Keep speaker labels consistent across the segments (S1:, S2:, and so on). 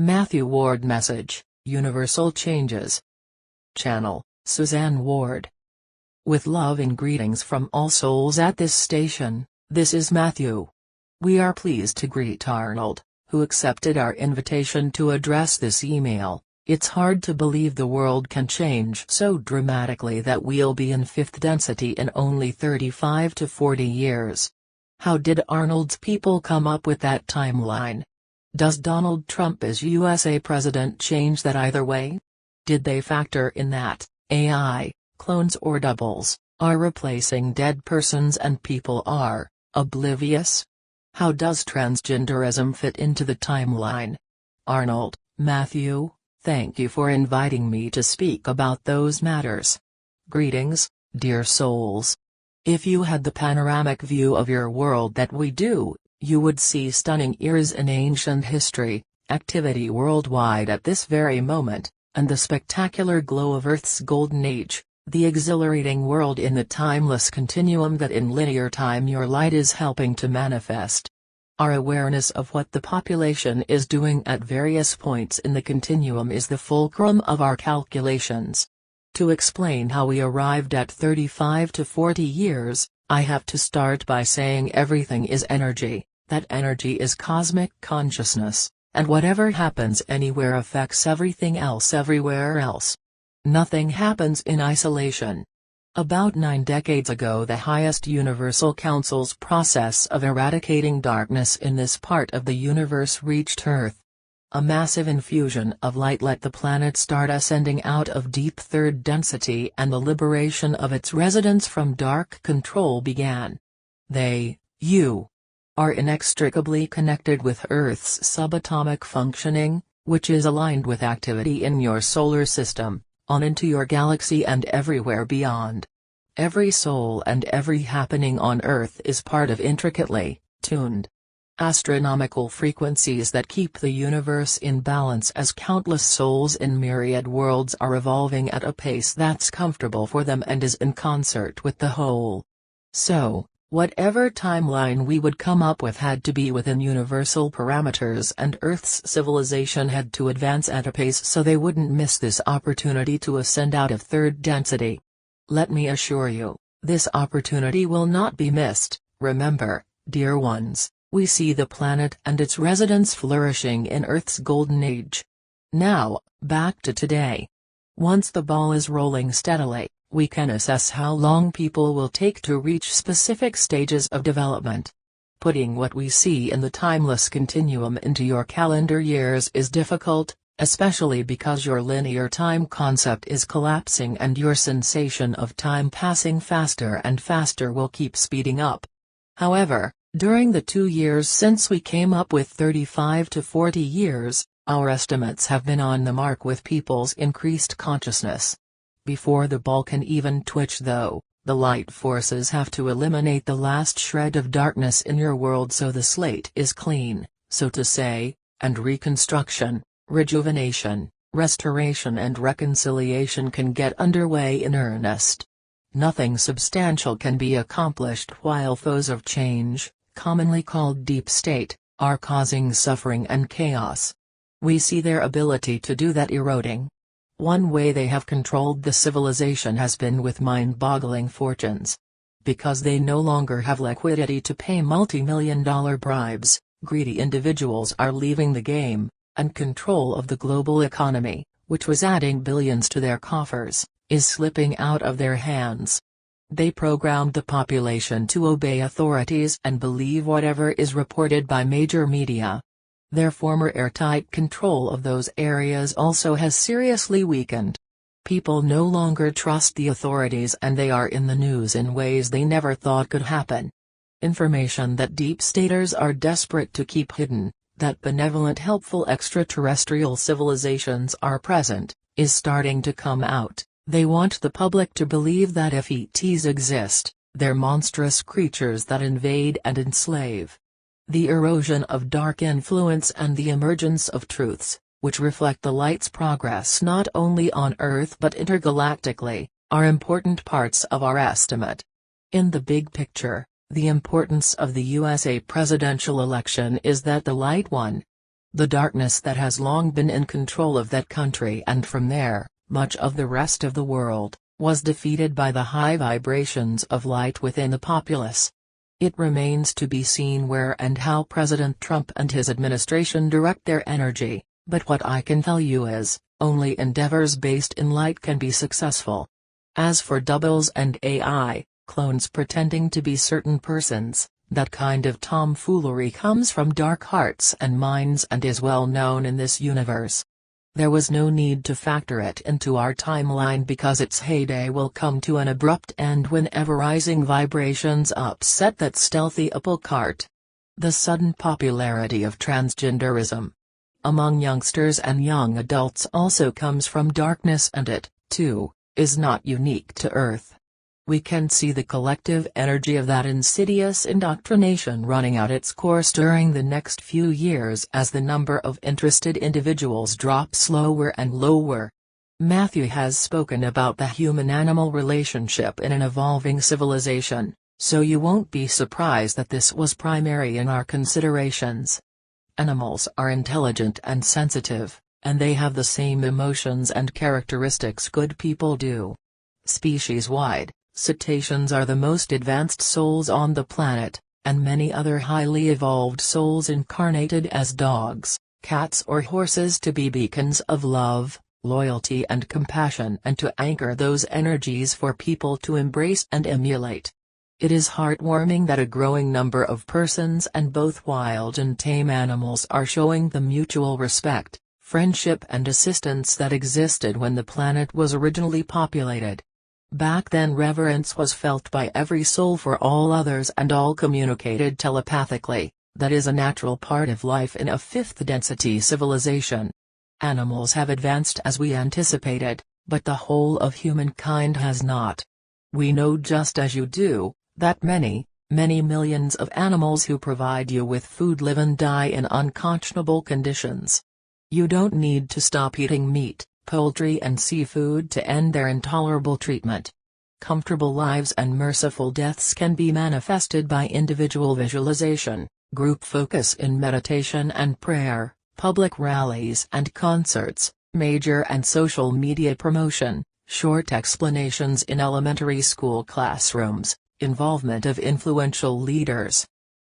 S1: Mathew Ward message, Universal Changes. Channel, Suzanne Ward. With loving greetings from all souls at this station, this is Mathew. We are pleased to greet Arnold, who accepted our invitation to address this email. It's hard to believe the world can change so dramatically that we'll be in fifth density in only 35 to 40 years. How did Arnold's people come up with that timeline? Does Donald Trump as USA president change that either way? Did they factor in that AI, clones or doubles, are replacing dead persons and people are oblivious? How does transgenderism fit into the timeline? Arnold, Mathew, thank you for inviting me to speak about those matters. Greetings, dear souls. If you had the panoramic view of your world that we do, you would see stunning eras in ancient history, activity worldwide at this very moment, and the spectacular glow of Earth's golden age, the exhilarating world in the timeless continuum that in linear time your light is helping to manifest. Our awareness of what the population is doing at various points in the continuum is the fulcrum of our calculations. To explain how we arrived at 35 to 40 years, I have to start by saying everything is energy, that energy is cosmic consciousness, and whatever happens anywhere affects everything else everywhere else. Nothing happens in isolation. About 9 decades ago the highest Universal Council's process of eradicating darkness in this part of the universe reached Earth. A massive infusion of light let the planet start ascending out of deep third density and the liberation of its residents from dark control began. They, you, are inextricably connected with Earth's subatomic functioning, which is aligned with activity in your solar system, on into your galaxy and everywhere beyond. Every soul and every happening on Earth is part of intricately tuned astronomical frequencies that keep the universe in balance as countless souls in myriad worlds are evolving at a pace that's comfortable for them and is in concert with the whole. So, whatever timeline we would come up with had to be within universal parameters and Earth's civilization had to advance at a pace so they wouldn't miss this opportunity to ascend out of third density. Let me assure you, this opportunity will not be missed. Remember, dear ones, we see the planet and its residents flourishing in Earth's golden age. Now, back to today. Once the ball is rolling steadily, we can assess how long people will take to reach specific stages of development. Putting what we see in the timeless continuum into your calendar years is difficult, especially because your linear time concept is collapsing and your sensation of time passing faster and faster will keep speeding up. However, during the 2 years since we came up with 35 to 40 years, our estimates have been on the mark with people's increased consciousness. Before the ball can even twitch though, the light forces have to eliminate the last shred of darkness in your world so the slate is clean, so to say, and reconstruction, rejuvenation, restoration and reconciliation can get underway in earnest. Nothing substantial can be accomplished while foes of change, commonly called deep state, are causing suffering and chaos. We see their ability to do that eroding. One way they have controlled the civilization has been with mind-boggling fortunes. Because they no longer have liquidity to pay multi-million-dollar bribes, greedy individuals are leaving the game, and control of the global economy, which was adding billions to their coffers, is slipping out of their hands. They programmed the population to obey authorities and believe whatever is reported by major media. Their former airtight control of those areas also has seriously weakened. People no longer trust the authorities and they are in the news in ways they never thought could happen. Information that deep staters are desperate to keep hidden, that benevolent helpful extraterrestrial civilizations are present, is starting to come out. They want the public to believe that if ETs exist, they're monstrous creatures that invade and enslave. The erosion of dark influence and the emergence of truths, which reflect the light's progress not only on Earth but intergalactically, are important parts of our estimate. In the big picture, the importance of the USA presidential election is that the light won. the darkness that has long been in control of that country and from there, much of the rest of the world, was defeated by the high vibrations of light within the populace. It remains to be seen where and how President Trump and his administration direct their energy, but what I can tell you is, only endeavors based in light can be successful. As for doubles and AI, clones pretending to be certain persons, that kind of tomfoolery comes from dark hearts and minds and is well known in this universe. There was no need to factor it into our timeline because its heyday will come to an abrupt end whenever rising vibrations upset that stealthy apple cart. The sudden popularity of transgenderism among youngsters and young adults also comes from darkness, and it, too, is not unique to Earth. We can see the collective energy of that insidious indoctrination running out its course during the next few years as the number of interested individuals drops lower and lower. Mathew has spoken about the human-animal relationship in an evolving civilization, so you won't be surprised that this was primary in our considerations. Animals are intelligent and sensitive, and they have the same emotions and characteristics good people do. Species-wide, cetaceans are the most advanced souls on the planet, and many other highly evolved souls incarnated as dogs, cats or horses to be beacons of love, loyalty and compassion and to anchor those energies for people to embrace and emulate. It is heartwarming that a growing number of persons and both wild and tame animals are showing the mutual respect, friendship and assistance that existed when the planet was originally populated. Back then reverence was felt by every soul for all others and all communicated telepathically. That is a natural part of life in a fifth-density civilization. Animals have advanced as we anticipated, but the whole of humankind has not. We know just as you do, that many, many millions of animals who provide you with food live and die in unconscionable conditions. You don't need to stop eating meat, poultry and seafood to end their intolerable treatment. Comfortable lives and merciful deaths can be manifested by individual visualization, group focus in meditation and prayer, public rallies and concerts, major and social media promotion, short explanations in elementary school classrooms, involvement of influential leaders.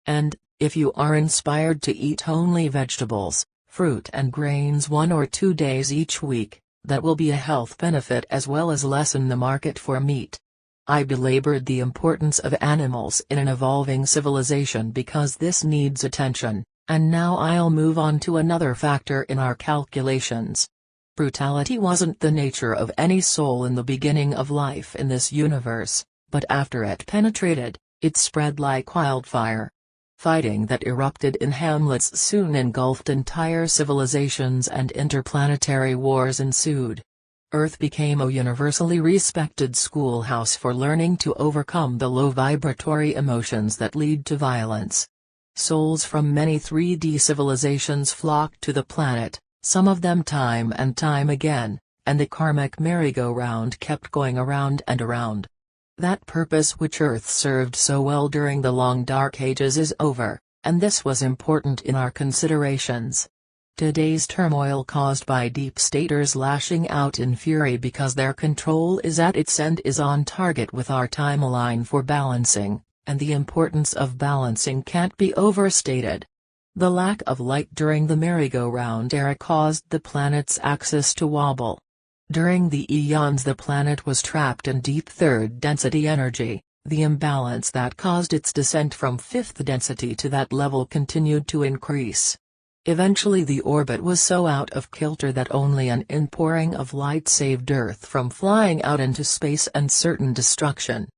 S1: And, if you are inspired to eat only vegetables, fruit and grains 1 or 2 days each week, that will be a health benefit as well as lessen the market for meat. I belabored the importance of animals in an evolving civilization because this needs attention, and now I'll move on to another factor in our calculations. Brutality wasn't the nature of any soul in the beginning of life in this universe, but after it penetrated, it spread like wildfire. Fighting that erupted in hamlets soon engulfed entire civilizations and interplanetary wars ensued. Earth became a universally respected schoolhouse for learning to overcome the low vibratory emotions that lead to violence. Souls from many 3D civilizations flocked to the planet, some of them time and time again, and the karmic merry-go-round kept going around and around. That purpose which Earth served so well during the long dark ages is over, and this was important in our considerations. Today's turmoil caused by deep-staters lashing out in fury because their control is at its end is on target with our timeline for balancing, and the importance of balancing can't be overstated. The lack of light during the merry-go-round era caused the planet's axis to wobble. During the eons the planet was trapped in deep third-density energy. The imbalance that caused its descent from fifth density to that level continued to increase. Eventually the orbit was so out of kilter that only an inpouring of light saved Earth from flying out into space and certain destruction.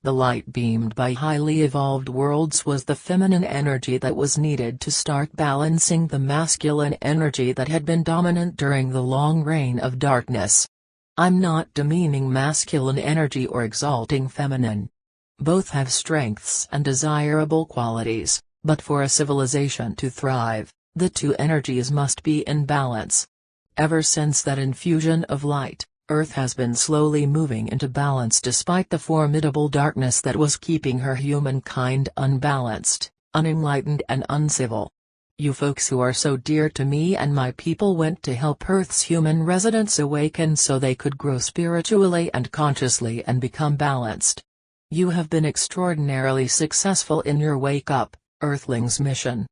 S1: The light beamed by highly evolved worlds was the feminine energy that was needed to start balancing the masculine energy that had been dominant during the long reign of darkness. I'm not demeaning masculine energy or exalting feminine. Both have strengths and desirable qualities, but for a civilization to thrive, the two energies must be in balance. Ever since that infusion of light, Earth has been slowly moving into balance despite the formidable darkness that was keeping her humankind unbalanced, unenlightened and uncivil. You folks who are so dear to me and my people went to help Earth's human residents awaken so they could grow spiritually and consciously and become balanced. You have been extraordinarily successful in your Wake Up, Earthlings mission.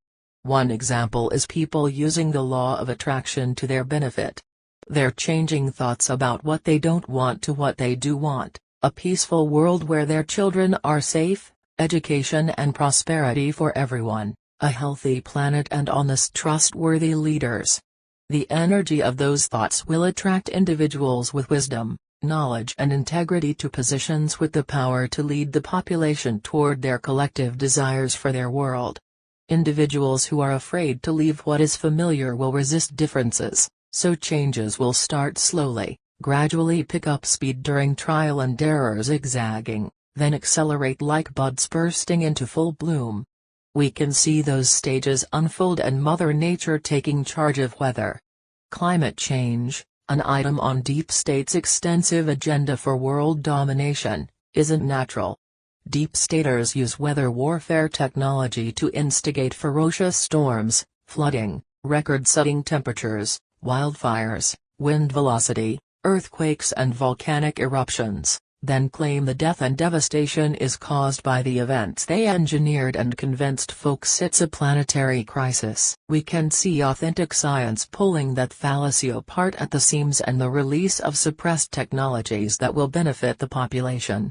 S1: One example is people using the law of attraction to their benefit. They're changing thoughts about what they don't want to what they do want, a peaceful world where their children are safe, education and prosperity for everyone, a healthy planet and honest trustworthy leaders. The energy of those thoughts will attract individuals with wisdom, knowledge and integrity to positions with the power to lead the population toward their collective desires for their world. Individuals who are afraid to leave what is familiar will resist differences, so changes will start slowly, gradually pick up speed during trial and error zigzagging, then accelerate like buds bursting into full bloom. We can see those stages unfold and Mother Nature taking charge of weather. Climate change, an item on Deep State's extensive agenda for world domination, isn't natural. Deep Staters use weather warfare technology to instigate ferocious storms, flooding, record-setting temperatures, wildfires, wind velocity, earthquakes and volcanic eruptions, then claim the death and devastation is caused by the events they engineered and convinced folks it's a planetary crisis. We can see authentic science pulling that fallacy apart at the seams and the release of suppressed technologies that will benefit the population.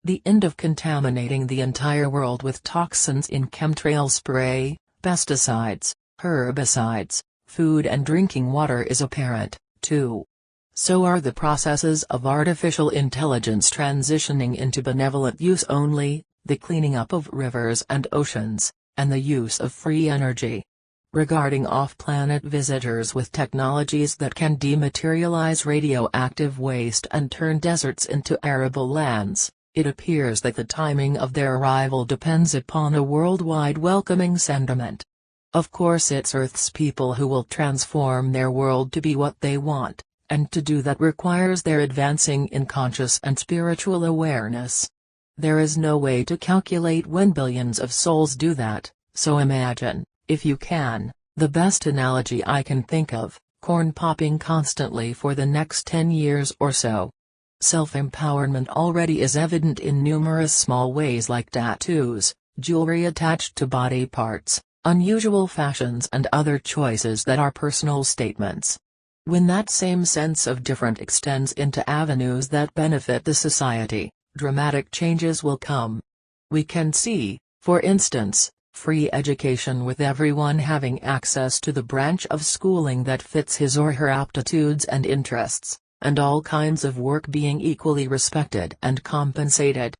S1: The end of contaminating the entire world with toxins in chemtrail spray, pesticides, herbicides, food and drinking water is apparent, too. So are the processes of artificial intelligence transitioning into benevolent use only, the cleaning up of rivers and oceans, and the use of free energy. Regarding off-planet visitors with technologies that can dematerialize radioactive waste and turn deserts into arable lands, it appears that the timing of their arrival depends upon a worldwide welcoming sentiment. Of course it's Earth's people who will transform their world to be what they want, and to do that requires their advancing in conscious and spiritual awareness. There is no way to calculate when billions of souls do that, so imagine, if you can, the best analogy I can think of, corn popping constantly for the next 10 years or so. Self-empowerment already is evident in numerous small ways like tattoos, jewelry attached to body parts, unusual fashions and other choices that are personal statements. When that same sense of different extends into avenues that benefit the society, dramatic changes will come. We can see, for instance, free education with everyone having access to the branch of schooling that fits his or her aptitudes and interests, and all kinds of work being equally respected and compensated.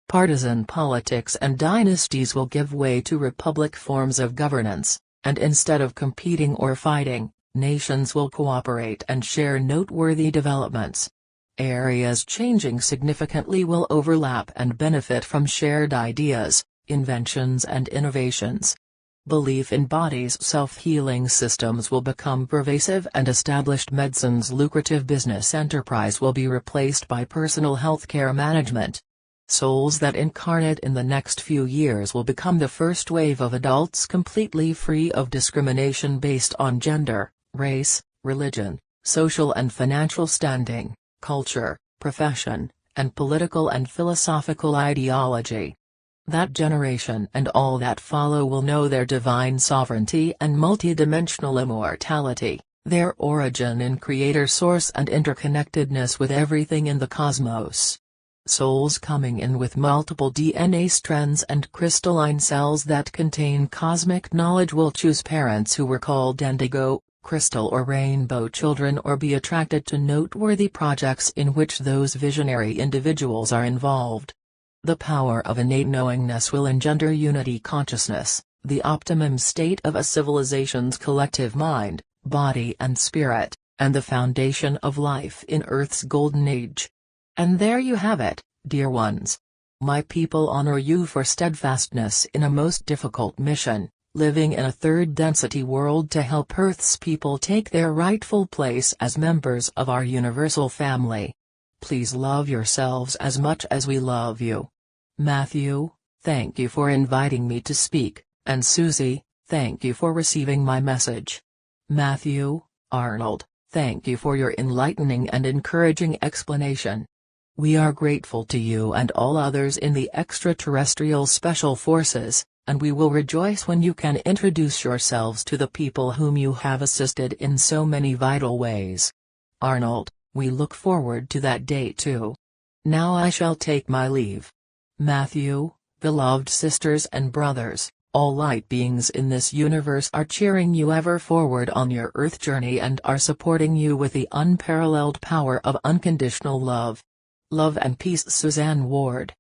S1: Partisan politics and dynasties will give way to republic forms of governance, and instead of competing or fighting, nations will cooperate and share noteworthy developments. Areas changing significantly will overlap and benefit from shared ideas, inventions and innovations. Belief in bodies' self-healing systems will become pervasive and established medicine's lucrative business enterprise will be replaced by personal healthcare management. Souls that incarnate in the next few years will become the first wave of adults completely free of discrimination based on gender, race, religion, social and financial standing, culture, profession, and political and philosophical ideology. That generation and all that follow will know their divine sovereignty and multidimensional immortality, their origin in creator source and interconnectedness with everything in the cosmos. Souls coming in with multiple DNA strands and crystalline cells that contain cosmic knowledge will choose parents who were called indigo, crystal or rainbow children or be attracted to noteworthy projects in which those visionary individuals are involved. The power of innate knowingness will engender unity consciousness, the optimum state of a civilization's collective mind, body and spirit, and the foundation of life in Earth's golden age. And there you have it, dear ones. My people honor you for steadfastness in a most difficult mission, living in a third-density world to help Earth's people take their rightful place as members of our universal family. Please love yourselves as much as we love you. Matthew, thank you for inviting me to speak, and Susie, thank you for receiving my message. Matthew, Arnold, thank you for your enlightening and encouraging explanation. We are grateful to you and all others in the extraterrestrial special forces, and we will rejoice when you can introduce yourselves to the people whom you have assisted in so many vital ways. Arnold, we look forward to that day too. Now I shall take my leave. Matthew, beloved sisters and brothers, all light beings in this universe are cheering you ever forward on your earth journey and are supporting you with the unparalleled power of unconditional love. Love and peace, Suzanne Ward.